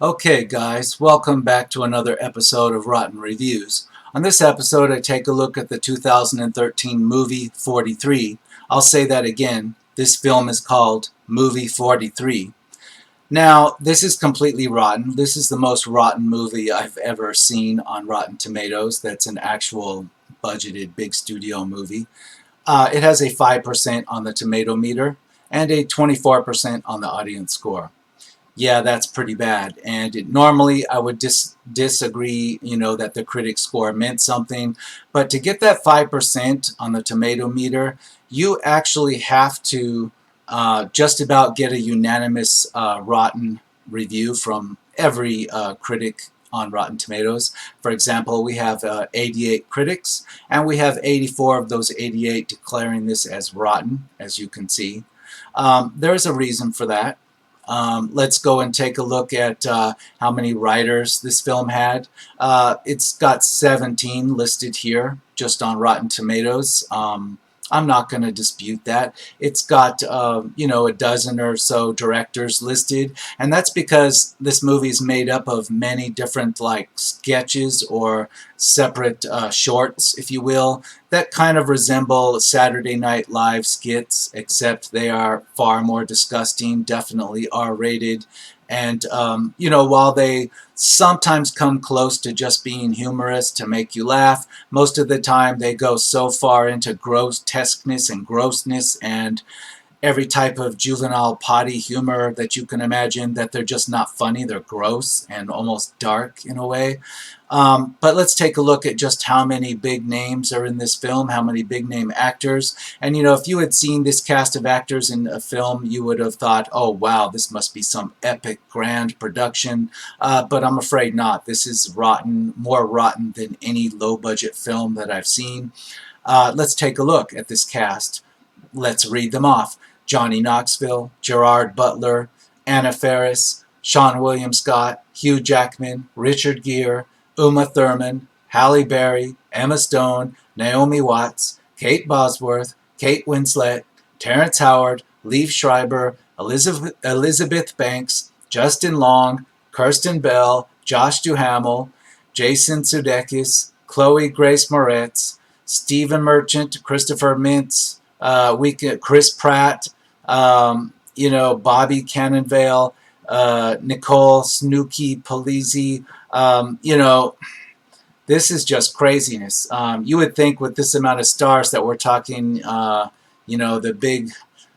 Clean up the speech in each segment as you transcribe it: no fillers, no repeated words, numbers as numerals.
Okay, guys, welcome back to another episode of Rotten Reviews. On this episode, I take a look at the 2013 movie 43. I'll say that again. This film is called Movie 43. Now, this is completely rotten. This is the most rotten movie I've ever seen on Rotten Tomatoes. That's an actual budgeted big studio movie. It has a 5% on the tomato meter and a 24% on the audience score. Yeah, that's pretty bad. And normally I would disagree, that the critic score meant something. But to get that 5% on the tomato meter, you actually have to just about get a unanimous rotten review from every critic on Rotten Tomatoes. For example, we have 88 critics, and we have 84 of those 88 declaring this as rotten, as you can see. There's a reason for that. Let's go and take a look at how many writers this film had. It's got 17 listed here just on Rotten Tomatoes. I'm not going to dispute that. It's got, a dozen or so directors listed, and that's because this movie is made up of many different, sketches or separate shorts, if you will, that kind of resemble Saturday Night Live skits, except they are far more disgusting, definitely R-rated, and, while they sometimes come close to just being humorous to make you laugh, most of the time they go so far into grotesqueness and grossness and every type of juvenile potty humor that you can imagine that they're just not funny. They're gross and almost dark in a way. But let's take a look at just how many big names are in this film, how many big name actors. And if you had seen this cast of actors in a film, you would have thought, oh wow, this must be some epic grand production. But I'm afraid not. This is rotten, more rotten than any low budget film that I've seen. Let's take a look at this cast. Let's read them off. Johnny Knoxville, Gerard Butler, Anna Faris, Seann William Scott, Hugh Jackman, Richard Gere, Uma Thurman, Halle Berry, Emma Stone, Naomi Watts, Kate Bosworth, Kate Winslet, Terrence Howard, Liev Schreiber, Elizabeth Banks, Justin Long, Kirsten Bell, Josh Duhamel, Jason Sudeikis, Chloe Grace Moretz, Stephen Merchant, Christopher Mintz, Chris Pratt, Bobby Cannonvale, Nicole Snooki Polizzi. This is just craziness. You would think with this amount of stars that we're talking, the big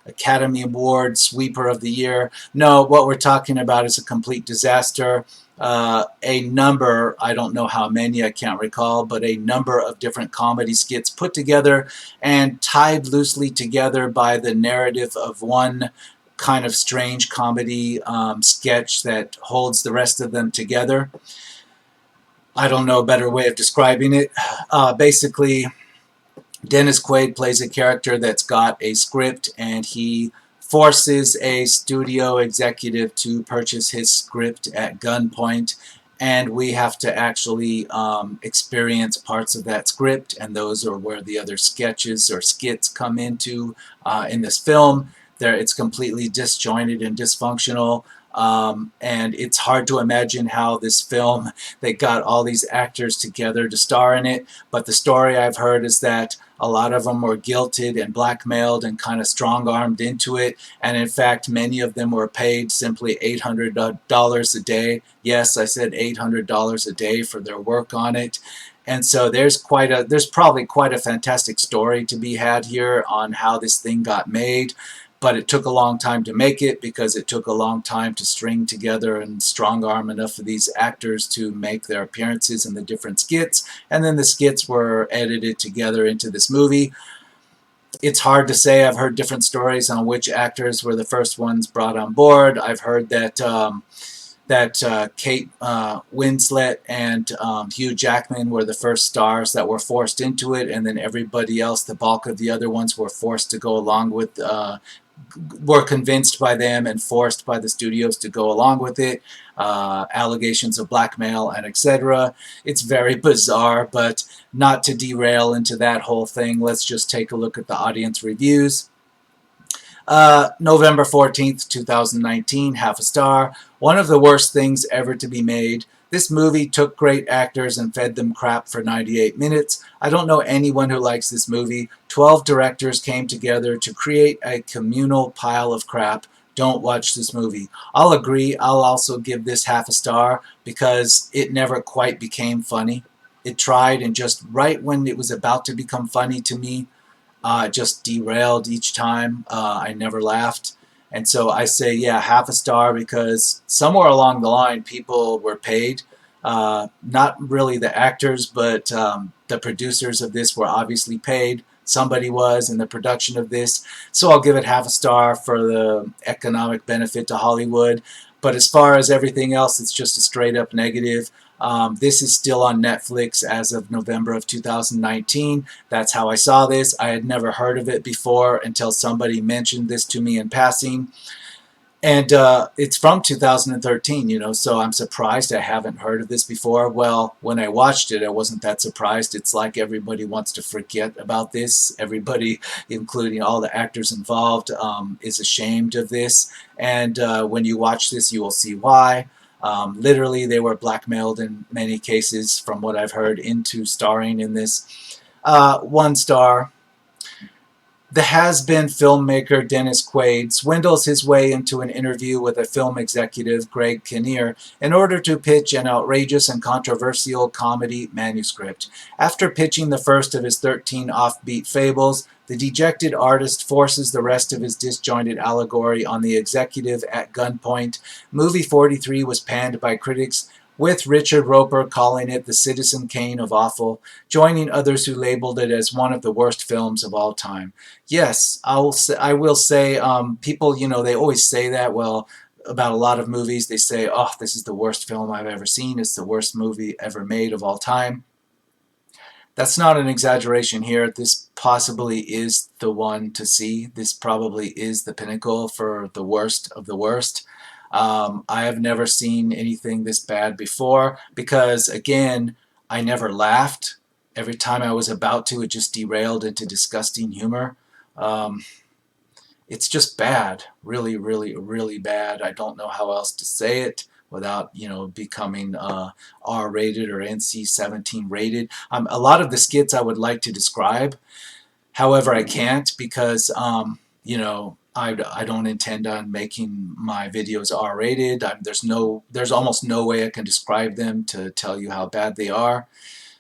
Academy Award sweeper of the year. No, what we're talking about is a complete disaster. A number, I don't know how many, I can't recall, but a number of different comedy skits put together and tied loosely together by the narrative of one kind of strange comedy sketch that holds the rest of them together. I don't know a better way of describing it. Basically, Dennis Quaid plays a character that's got a script, and he forces a studio executive to purchase his script at gunpoint, and we have to actually experience parts of that script, and those are where the other sketches or skits come into in this film. It's completely disjointed and dysfunctional. And it's hard to imagine how this film, they got all these actors together to star in it, but the story I've heard is that a lot of them were guilted and blackmailed and kind of strong-armed into it, and in fact many of them were paid simply $800 a day. Yes, I said $800 a day for their work on it. And so there's probably quite a fantastic story to be had here on how this thing got made. But it took a long time to make it because it took a long time to string together and strong arm enough of these actors to make their appearances in the different skits. And then the skits were edited together into this movie. It's hard to say. I've heard different stories on which actors were the first ones brought on board. I've heard that Kate Winslet and Hugh Jackman were the first stars that were forced into it, and then everybody else, the bulk of the other ones, were forced to go along with were convinced by them and forced by the studios to go along with it. Allegations of blackmail and etc. It's very bizarre, but not to derail into that whole thing, let's just take a look at the audience reviews. November 14th, 2019, half a star. One of the worst things ever to be made. This movie took great actors and fed them crap for 98 minutes. I don't know anyone who likes this movie. 12 directors came together to create a communal pile of crap. Don't watch this movie. I'll agree. I'll also give this half a star because it never quite became funny. It tried, and just right when it was about to become funny to me, just derailed each time. I never laughed. And so I say, yeah, half a star because somewhere along the line, people were paid. Not really the actors, but the producers of this were obviously paid. Somebody was in the production of this. So I'll give it half a star for the economic benefit to Hollywood. But as far as everything else, it's just a straight up negative. This is still on Netflix as of November of 2019. That's how I saw this. I had never heard of it before until somebody mentioned this to me in passing. And it's from 2013, so I'm surprised I haven't heard of this before. Well, when I watched it, I wasn't that surprised. It's like everybody wants to forget about this. Everybody, including all the actors involved, is ashamed of this. And when you watch this, you will see why. Literally, they were blackmailed in many cases, from what I've heard, into starring in this. 1 star. The has-been filmmaker Dennis Quaid swindles his way into an interview with a film executive, Greg Kinnear, in order to pitch an outrageous and controversial comedy manuscript. After pitching the first of his 13 offbeat fables, the dejected artist forces the rest of his disjointed allegory on the executive at gunpoint. Movie 43 was panned by critics, with Richard Roper calling it the Citizen Kane of awful, joining others who labeled it as one of the worst films of all time. Yes, I will say, people, they always say that, well, about a lot of movies. They say, oh, this is the worst film I've ever seen. It's the worst movie ever made of all time. That's not an exaggeration here. This possibly is the one to see. This probably is the pinnacle for the worst of the worst. I have never seen anything this bad before because, again, I never laughed. Every time I was about to, it just derailed into disgusting humor. Um, it's just bad. Really, really, really bad. I don't know how else to say it without, becoming R-rated or NC-17 rated. A lot of the skits I would like to describe. However, I can't because, I don't intend on making my videos R-rated. There's almost no way I can describe them to tell you how bad they are.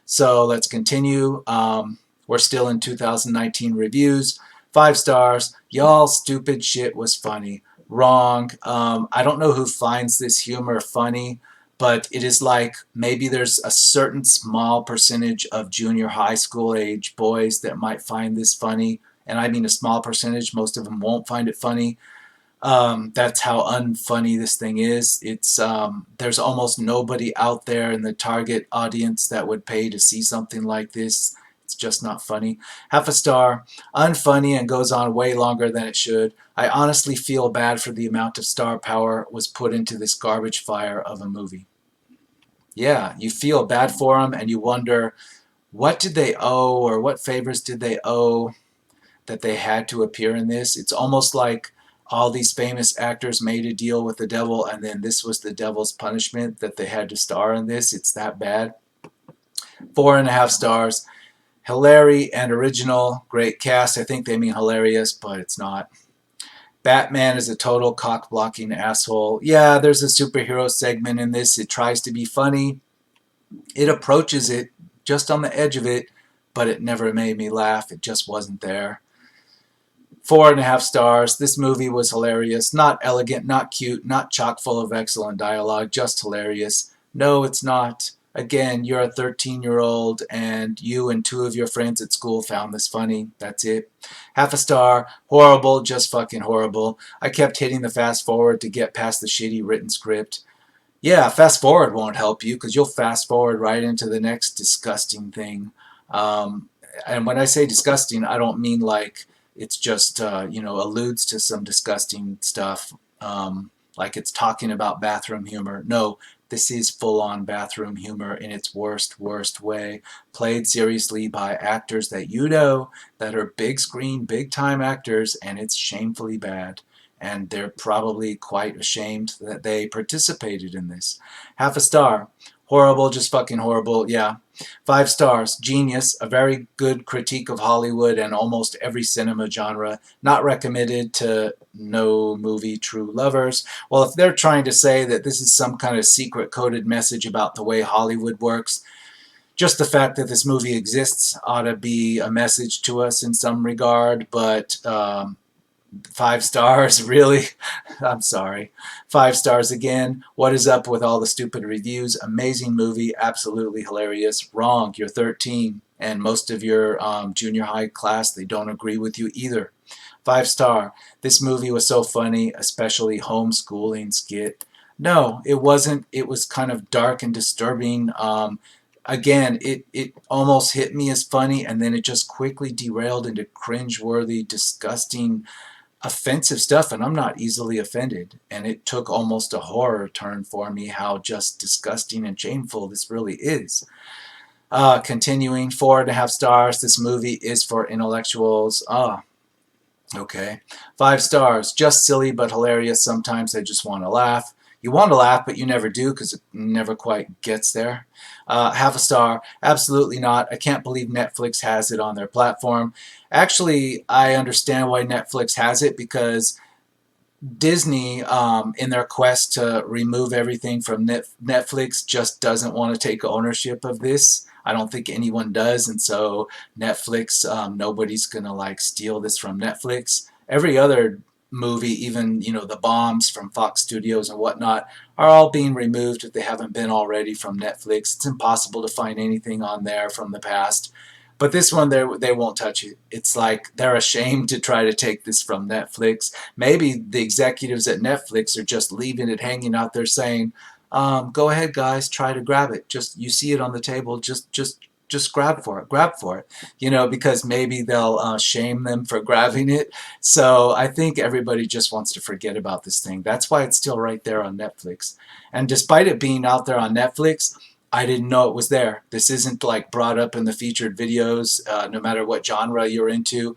So let's continue. We're still in 2019 reviews. 5 stars. Y'all stupid shit was funny. Wrong. I don't know who finds this humor funny, but it is like maybe there's a certain small percentage of junior high school age boys that might find this funny. And I mean a small percentage. Most of them won't find it funny. That's how unfunny this thing is. There's almost nobody out there in the target audience that would pay to see something like this. It's just not funny. Half a star. Unfunny and goes on way longer than it should. I honestly feel bad for the amount of star power was put into this garbage fire of a movie. Yeah, you feel bad for them and you wonder, what did they owe, or what favors did they owe that they had to appear in this? It's almost like all these famous actors made a deal with the devil, and then this was the devil's punishment that they had to star in this. It's that bad. 4.5 stars. Hilary and original. Great cast. I think they mean hilarious, but it's not. Batman is a total cock-blocking asshole. Yeah, there's a superhero segment in this. It tries to be funny. It approaches it just on the edge of it, but it never made me laugh. It just wasn't there. 4.5 stars. This movie was hilarious. Not elegant, not cute, not chock full of excellent dialogue, just hilarious. No, it's not. Again, you're a 13-year-old and you and 2 of your friends at school found this funny. That's it. Half a star. Horrible, just fucking horrible. I kept hitting the fast forward to get past the shitty written script. Yeah, fast forward won't help you because you'll fast forward right into the next disgusting thing. And when I say disgusting, I don't mean like it's just, alludes to some disgusting stuff. like it's talking about bathroom humor. No, this is full-on bathroom humor in its worst way, played seriously by actors that you know that are big screen, big time actors, and it's shamefully bad. And they're probably quite ashamed that they participated in this. Half a star. Horrible, just fucking horrible, yeah. 5 stars. Genius, a very good critique of Hollywood and almost every cinema genre. Not recommended to no movie true lovers. Well, if they're trying to say that this is some kind of secret coded message about the way Hollywood works, just the fact that this movie exists ought to be a message to us in some regard, but 5 stars, really? I'm sorry. 5 stars again. What is up with all the stupid reviews? Amazing movie, absolutely hilarious. Wrong, you're 13, and most of your junior high class, they don't agree with you either. 5 star. This movie was so funny, especially homeschooling skit. No, it wasn't. It was kind of dark and disturbing. Again, it almost hit me as funny, and then it just quickly derailed into cringe-worthy, disgusting, offensive stuff, and I'm not easily offended. And it took almost a horror turn for me how just disgusting and shameful this really is. Continuing, 4.5 stars. This movie is for intellectuals. Okay. 5 stars. Just silly but hilarious. Sometimes I just want to laugh. You want to laugh, but you never do because it never quite gets there. Half a star. Absolutely not. I can't believe Netflix has it on their platform. Actually, I understand why Netflix has it because Disney, in their quest to remove everything from Netflix, just doesn't want to take ownership of this. I don't think anyone does, and so Netflix, nobody's gonna like steal this from Netflix. Every other movie, even the bombs from Fox Studios and whatnot, are all being removed if they haven't been already from Netflix. It's impossible to find anything on there from the past. But this one, they won't touch it. It's like they're ashamed to try to take this from Netflix. Maybe the executives at Netflix are just leaving it hanging out there saying, go ahead, guys, try to grab it. Just, you see it on the table, just grab for it, because maybe they'll shame them for grabbing it. So I think everybody just wants to forget about this thing. That's why it's still right there on Netflix. And despite it being out there on Netflix, I didn't know it was there. This isn't like brought up in the featured videos, no matter what genre you're into.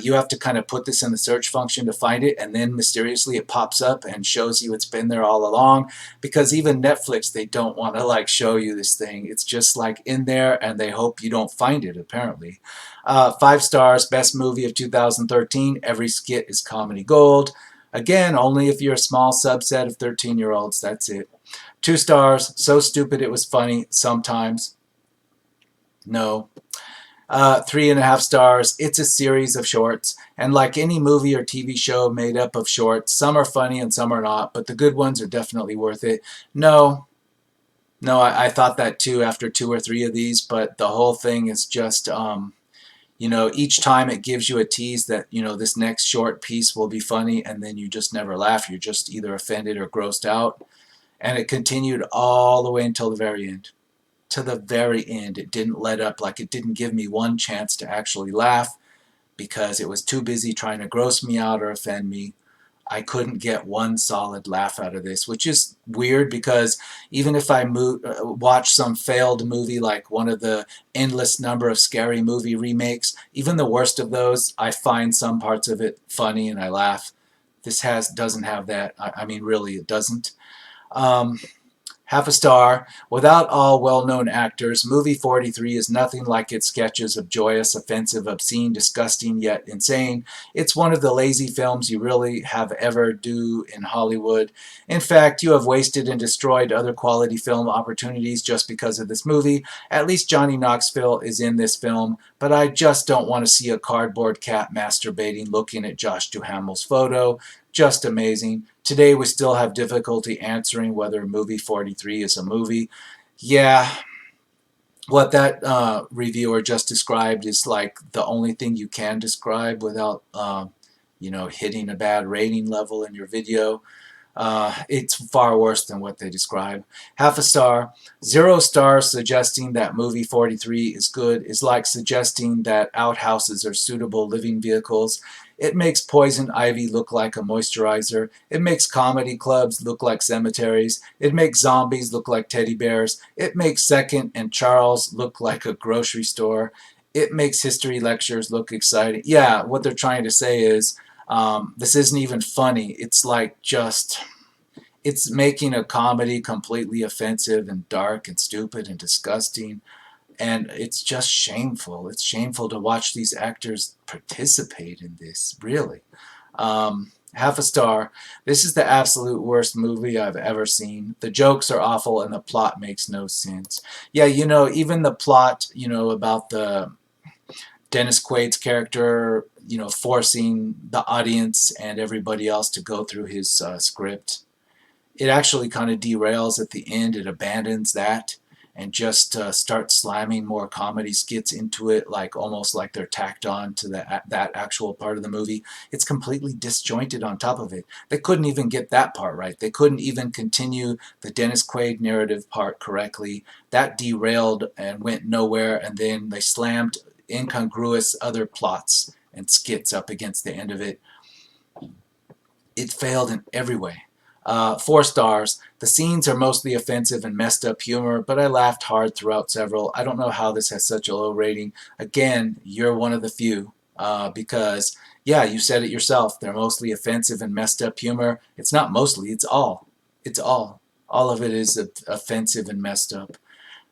You have to kind of put this in the search function to find it, and then mysteriously it pops up and shows you it's been there all along. Because even Netflix, they don't want to like show you this thing. It's just like in there, and they hope you don't find it, apparently. 5 stars, best movie of 2013. Every skit is comedy gold. Again, only if you're a small subset of 13-year-olds. That's it. 2 stars, so stupid it was funny sometimes. No. 3.5 stars, it's a series of shorts, and like any movie or TV show made up of shorts, some are funny and some are not, but the good ones are definitely worth it. No, I thought that too after 2 or 3 of these, but the whole thing is just, each time it gives you a tease that, this next short piece will be funny, and then you just never laugh. You're just either offended or grossed out. And it continued all the way until the very end. To the very end. It didn't let up. Like, it didn't give me one chance to actually laugh because it was too busy trying to gross me out or offend me. I couldn't get one solid laugh out of this, which is weird because even if I watch some failed movie like one of the endless number of scary movie remakes, even the worst of those, I find some parts of it funny and I laugh. This doesn't have that. I mean, really, it doesn't. Half a star. Without all well-known actors, movie 43 is nothing like its sketches of joyous, offensive, obscene, disgusting, yet insane. It's one of the lazy films you really have ever do in Hollywood. In fact, you have wasted and destroyed other quality film opportunities just because of this movie. At least Johnny Knoxville is in this film, but I just don't want to see a cardboard cat masturbating looking at Josh Duhamel's photo. Just amazing. Today we still have difficulty answering whether movie 43 is a movie. Yeah, what that reviewer just described is like the only thing you can describe without, hitting a bad rating level in your video. It's far worse than what they describe. Half a star. 0 stars suggesting that movie 43 is good is like suggesting that outhouses are suitable living vehicles. It makes Poison Ivy look like a moisturizer. It makes comedy clubs look like cemeteries. It makes zombies look like teddy bears. It makes Second and Charles look like a grocery store. It makes history lectures look exciting. Yeah, what they're trying to say is this isn't even funny. It's like just it's making a comedy completely offensive and dark and stupid and disgusting, and it's just shameful. It's shameful to watch these actors participate in this, really. Half a star. This is the absolute worst movie I've ever seen. The jokes are awful and the plot makes no sense. Yeah, even the plot, about the Dennis Quaid's character, forcing the audience and everybody else to go through his script, it actually kind of derails at the end. It abandons that and just starts slamming more comedy skits into it, like almost like they're tacked on to that actual part of the movie. It's completely disjointed on top of it. They couldn't even get that part right. They couldn't even continue the Dennis Quaid narrative part correctly. That derailed and went nowhere, and then they slammed incongruous other plots and skits up against the end of it. It failed in every way. 4 stars. The scenes are mostly offensive and messed up humor, but I laughed hard throughout several. I don't know how this has such a low rating. Again, you're one of the few, because, yeah, you said it yourself. They're mostly offensive and messed up humor. It's not mostly, it's all. It's all. All of it is offensive and messed up.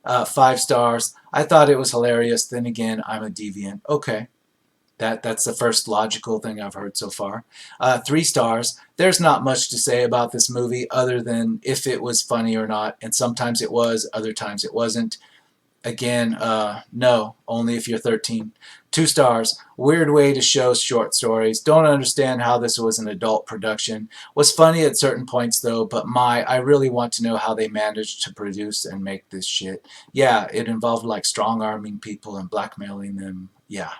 5 stars. I thought it was hilarious. Then again, I'm a deviant. Okay. That's the first logical thing I've heard so far. 3 stars. There's not much to say about this movie other than if it was funny or not, and sometimes it was, other times it wasn't. Again, no, only if you're 13. 2 stars. Weird way to show short stories. Don't understand how this was an adult production. Was funny at certain points though, but I really want to know how they managed to produce and make this shit. Yeah, it involved like strong-arming people and blackmailing them. Yeah.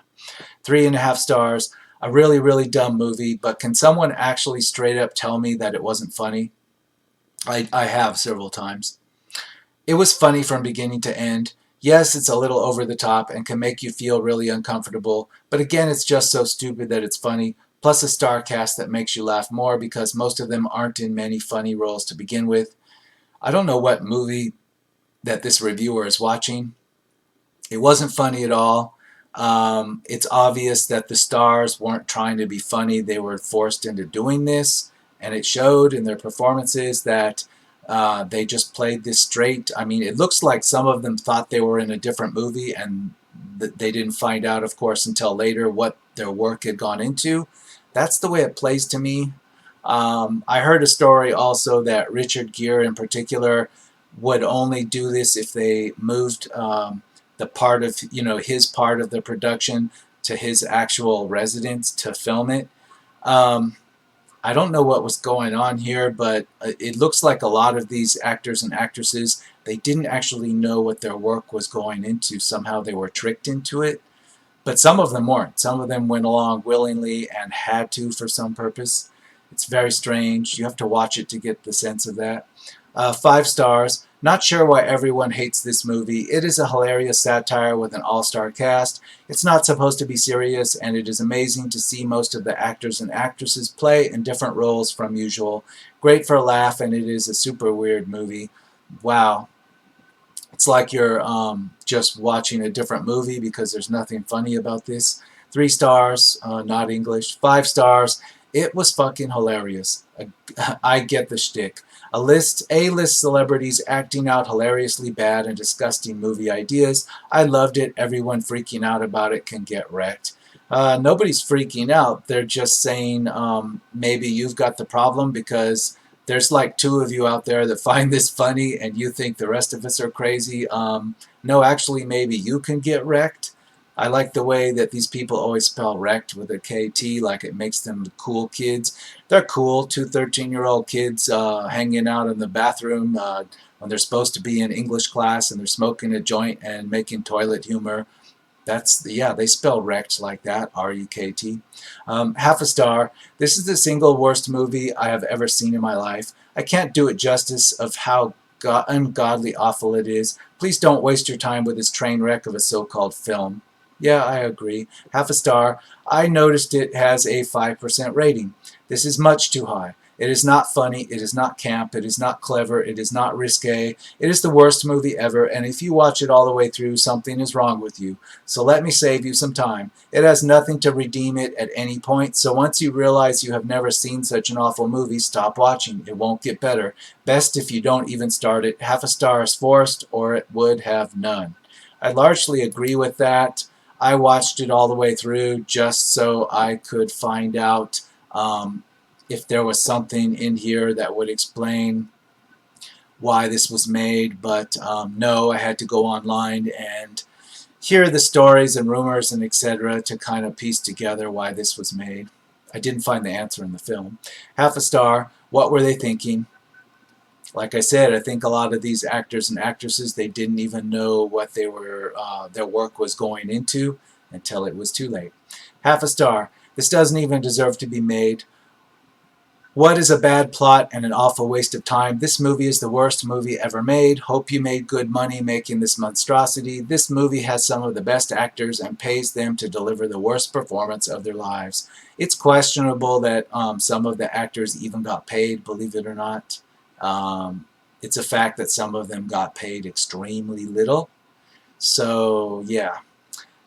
3.5 stars. A really, really dumb movie, but can someone actually straight up tell me that it wasn't funny? I have several times. It was funny from beginning to end. Yes, it's a little over the top and can make you feel really uncomfortable, but again, it's just so stupid that it's funny, plus a star cast that makes you laugh more because most of them aren't in many funny roles to begin with. I don't know what movie that this reviewer is watching. It wasn't funny at all. It's obvious that the stars weren't trying to be funny. They were forced into doing this, and it showed in their performances that they just played this straight. I mean, it looks like some of them thought they were in a different movie, and they didn't find out, of course, until later what their work had gone into. That's the way it plays to me. I heard a story also that Richard Gere in particular would only do this if they moved the part of, his part of the production to his actual residence to film it. Um, I don't know what was going on here, but it looks like a lot of these actors and actresses, they didn't actually know what their work was going into. Somehow they were tricked into it. But some of them weren't. Some of them went along willingly and had to for some purpose. It's very strange. You have to watch it to get the sense of that. 5 stars. Not sure why everyone hates this movie. It is a hilarious satire with an all-star cast. It's not supposed to be serious, and it is amazing to see most of the actors and actresses play in different roles from usual. Great for a laugh, and it is a super weird movie. Wow. It's like you're just watching a different movie because there's nothing funny about this. 3 stars, not English. 5 stars. It was fucking hilarious. I get the shtick. A-list celebrities acting out hilariously bad and disgusting movie ideas. I loved it. Everyone freaking out about it can get wrecked. Nobody's freaking out. They're just saying maybe you've got the problem because there's like 2 of you out there that find this funny and you think the rest of us are crazy. No, actually, maybe you can get wrecked. I like the way that these people always spell wrecked with a KT, like it makes them cool kids. They're cool, 2 13-year-old kids hanging out in the bathroom when they're supposed to be in English class and they're smoking a joint and making toilet humor. Yeah, they spell wrecked like that, R-E-K-T. Half a star. This is the single worst movie I have ever seen in my life. I can't do it justice of how ungodly awful it is. Please don't waste your time with this train wreck of a so-called film. Yeah, I agree. Half a star. I noticed it has a 5% rating. This is much too high. It is not funny, it is not camp, it is not clever, it is not risque. It is the worst movie ever, and if you watch it all the way through, something is wrong with you. So let me save you some time. It has nothing to redeem it at any point, so once you realize you have never seen such an awful movie, stop watching. It won't get better. Best if you don't even start it. Half a star is forced, or it would have none. I largely agree with that. I watched it all the way through just so I could find out if there was something in here that would explain why this was made, but no, I had to go online and hear the stories and rumors and etc. to kind of piece together why this was made. I didn't find the answer in the film. Half a star. What were they thinking? Like I said, I think a lot of these actors and actresses, they didn't even know what their work was going into until it was too late. Half a star. This doesn't even deserve to be made. What is a bad plot and an awful waste of time? This movie is the worst movie ever made. Hope you made good money making this monstrosity. This movie has some of the best actors and pays them to deliver the worst performance of their lives. It's questionable that some of the actors even got paid, believe it or not. It's a fact that some of them got paid extremely little. So, yeah.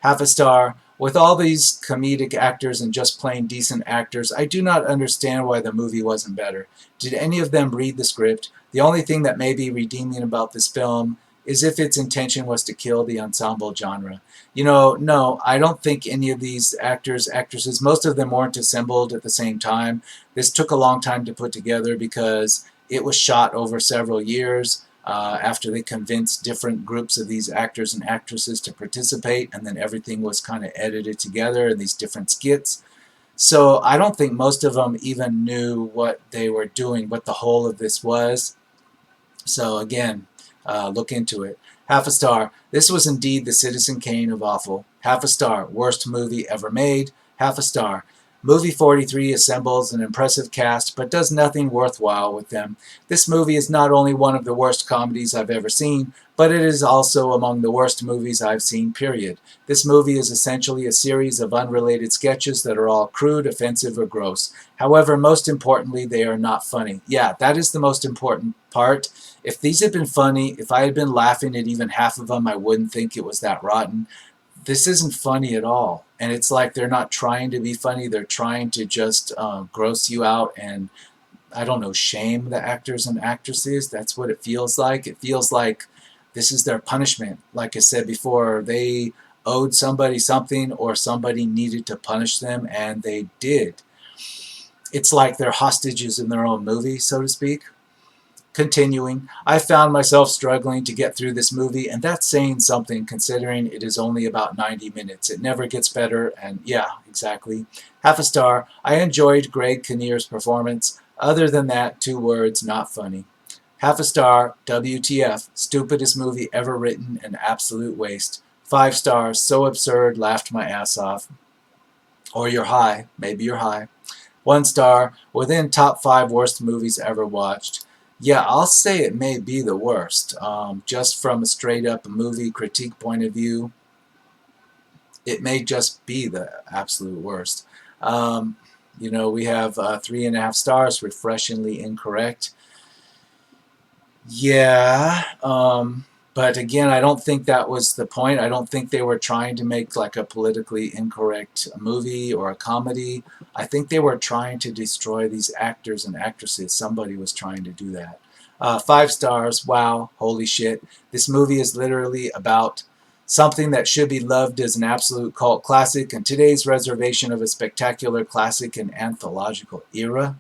Half a star. With all these comedic actors and just plain decent actors, I do not understand why the movie wasn't better. Did any of them read the script? The only thing that may be redeeming about this film is if its intention was to kill the ensemble genre. You know, no, I don't think any of these actors, actresses, most of them weren't assembled at the same time. This took a long time to put together because it was shot over several years. After they convinced different groups of these actors and actresses to participate, and then everything was kind of edited together in these different skits. So I don't think most of them even knew what they were doing, what the whole of this was. So again, look into it. Half a star. This was indeed the Citizen Kane of awful. Half a star. Worst movie ever made. Half a star. Movie 43 assembles an impressive cast, but does nothing worthwhile with them. This movie is not only one of the worst comedies I've ever seen, but it is also among the worst movies I've seen, period. This movie is essentially a series of unrelated sketches that are all crude, offensive, or gross. However, most importantly, they are not funny. Yeah, that is the most important part. If these had been funny, if I had been laughing at even half of them, I wouldn't think it was that rotten. This isn't funny at all. And it's like they're not trying to be funny. They're trying to just gross you out and, I don't know, shame the actors and actresses. That's what it feels like. It feels like this is their punishment. Like I said before, they owed somebody something or somebody needed to punish them, and they did. It's like they're hostages in their own movie, so to speak. Continuing, I found myself struggling to get through this movie, and that's saying something considering it is only about 90 minutes. It never gets better, and yeah, exactly. Half a star. I enjoyed Greg Kinnear's performance. Other than that, 2 words, not funny. Half a star. WTF. Stupidest movie ever written, an absolute waste. 5 stars. So absurd, laughed my ass off. Or you're high. Maybe you're high. 1 star. Within top 5 worst movies ever watched. Yeah, I'll say it may be the worst. Just from a straight up movie critique point of view, it may just be the absolute worst. We have 3.5 stars, refreshingly incorrect. Yeah, but again, I don't think that was the point. I don't think they were trying to make like a politically incorrect movie or a comedy. I think they were trying to destroy these actors and actresses. Somebody was trying to do that. 5 stars. Wow. Holy shit. This movie is literally about something that should be loved as an absolute cult classic, and today's reservation of a spectacular classic and anthological era.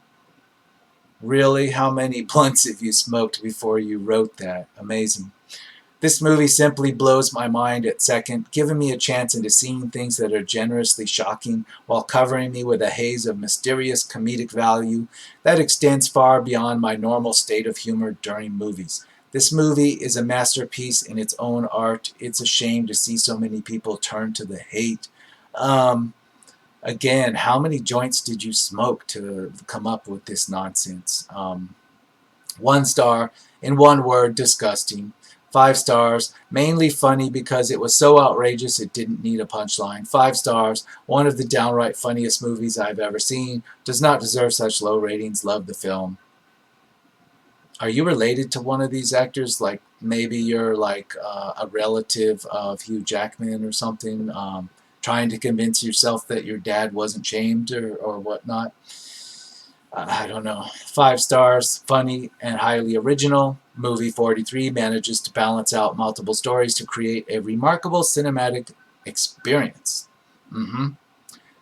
Really? How many blunts have you smoked before you wrote that? Amazing. This movie simply blows my mind at second, giving me a chance into seeing things that are generously shocking while covering me with a haze of mysterious comedic value that extends far beyond my normal state of humor during movies. This movie is a masterpiece in its own art. It's a shame to see so many people turn to the hate. Um, Again, how many joints did you smoke to come up with this nonsense? 1 star, in one word, disgusting. 5 stars, mainly funny because it was so outrageous it didn't need a punchline. 5 stars, one of the downright funniest movies I've ever seen. Does not deserve such low ratings. Love the film. Are you related to one of these actors? Like maybe you're like a relative of Hugh Jackman or something, trying to convince yourself that your dad wasn't shamed or whatnot. I don't know. 5 stars, funny and highly original. Movie 43 manages to balance out multiple stories to create a remarkable cinematic experience. Mm-hmm.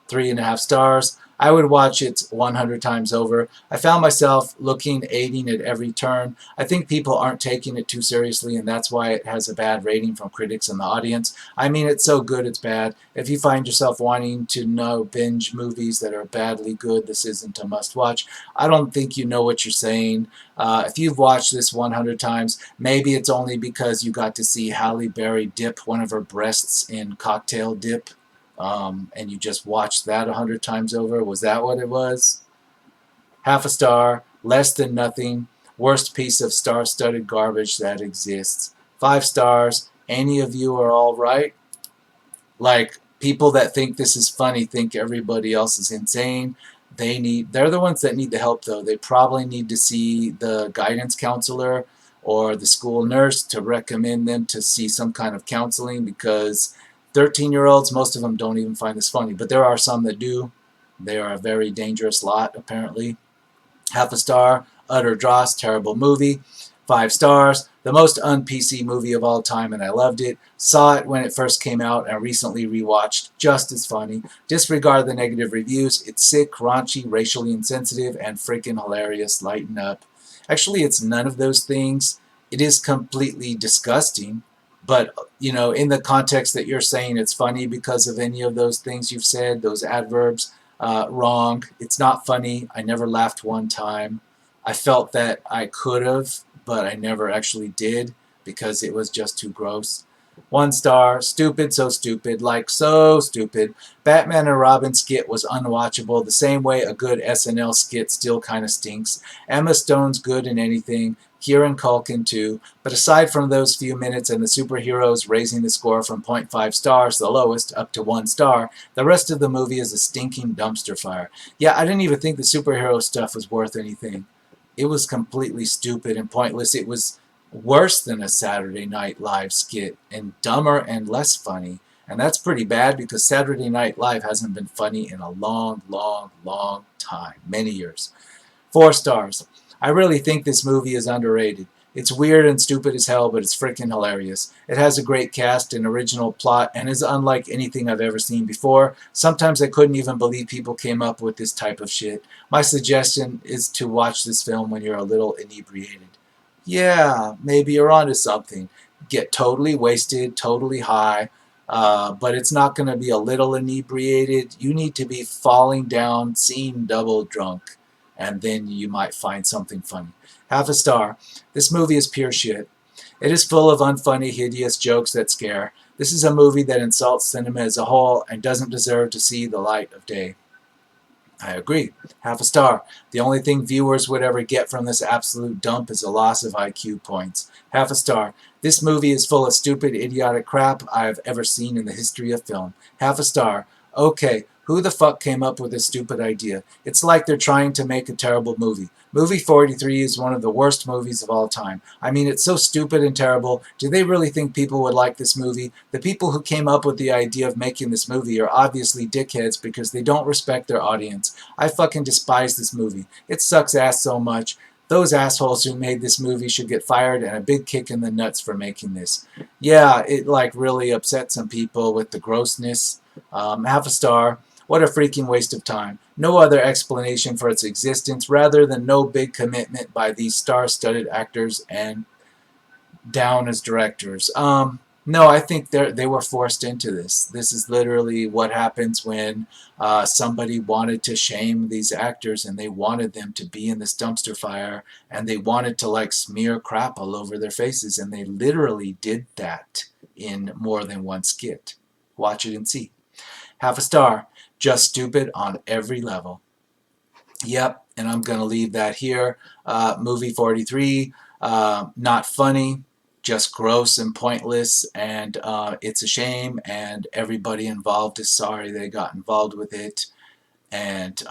3.5 stars. I would watch it 100 times over. I found myself looking, aiding at every turn. I think people aren't taking it too seriously, and that's why it has a bad rating from critics and the audience. I mean, it's so good it's bad. If you find yourself wanting to know binge movies that are badly good, this isn't a must-watch. I don't think you know what you're saying. If you've watched this 100 times, maybe it's only because you got to see Halle Berry dip one of her breasts in cocktail dip, and you just watched that 100 times over. Was that what it was? Half a star, less than nothing, worst piece of star-studded garbage that exists. 5 stars, any of you are all right. Like, people that think this is funny think everybody else is insane. They're the ones that need the help, though. They probably need to see the guidance counselor or the school nurse to recommend them to see some kind of counseling, because 13-year-olds, most of them don't even find this funny, but there are some that do. They are a very dangerous lot, apparently. Half a star, utter dross, terrible movie. 5 stars, the most un-PC movie of all time, and I loved it. Saw it when it first came out and recently rewatched. Just as funny. Disregard the negative reviews. It's sick, raunchy, racially insensitive, and freaking hilarious. Lighten up. Actually, it's none of those things. It is completely disgusting, but, you know, in the context that you're saying it's funny because of any of those things you've said, those adverbs, wrong. It's not funny. I never laughed one time. I felt that I could have, but I never actually did because it was just too gross. 1 star, stupid, so stupid, like so stupid. Batman and Robin skit was unwatchable, the same way a good SNL skit still kind of stinks. Emma Stone's good in anything, Kieran Culkin too, but aside from those few minutes and the superheroes raising the score from 0.5 stars, the lowest, up to 1 star, the rest of the movie is a stinking dumpster fire. Yeah, I didn't even think the superhero stuff was worth anything. It was completely stupid and pointless. It was worse than a Saturday Night Live skit, and dumber and less funny. And that's pretty bad because Saturday Night Live hasn't been funny in a long, long, long time. Many years. 4 stars. I really think this movie is underrated. It's weird and stupid as hell, but it's freaking hilarious. It has a great cast and original plot and is unlike anything I've ever seen before. Sometimes I couldn't even believe people came up with this type of shit. My suggestion is to watch this film when you're a little inebriated. Yeah, maybe you're onto something. Get totally wasted, totally high, but it's not going to be a little inebriated. You need to be falling down, seeing double drunk, and then you might find something funny. Half a star. This movie is pure shit. It is full of unfunny, hideous jokes that scare. This is a movie that insults cinema as a whole and doesn't deserve to see the light of day. I agree. Half a star. The only thing viewers would ever get from this absolute dump is a loss of IQ points. Half a star. This movie is full of stupid, idiotic crap I have ever seen in the history of film. Half a star. Okay, who the fuck came up with this stupid idea? It's like they're trying to make a terrible movie. Movie 43 is one of the worst movies of all time. I mean, it's so stupid and terrible. Do they really think people would like this movie? The people who came up with the idea of making this movie are obviously dickheads because they don't respect their audience. I fucking despise this movie. It sucks ass so much. Those assholes who made this movie should get fired and a big kick in the nuts for making this. Yeah, it like really upset some people with the grossness. Half a star. What a freaking waste of time. No other explanation for its existence rather than no big commitment by these star-studded actors and down as directors. No, I think they were forced into this. This is literally what happens when somebody wanted to shame these actors and they wanted them to be in this dumpster fire and they wanted to like smear crap all over their faces, and they literally did that in more than one skit. Watch it and see. Half a star. Just stupid on every level. Yep, and I'm going to leave that here. Movie 43, not funny, just gross and pointless, and it's a shame, and everybody involved is sorry they got involved with it. And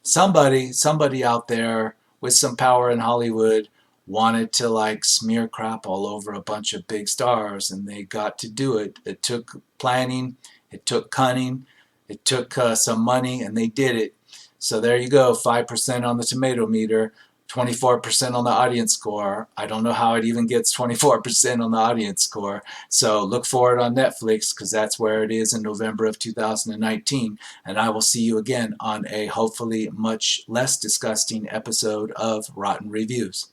somebody out there with some power in Hollywood wanted to like smear crap all over a bunch of big stars, and they got to do it. It took planning, it took cunning, it took some money, and they did it. So there you go, 5% on the tomato meter, 24% on the audience score. I don't know how it even gets 24% on the audience score. So look for it on Netflix, because that's where it is in November of 2019. And I will see you again on a hopefully much less disgusting episode of Rotten Reviews.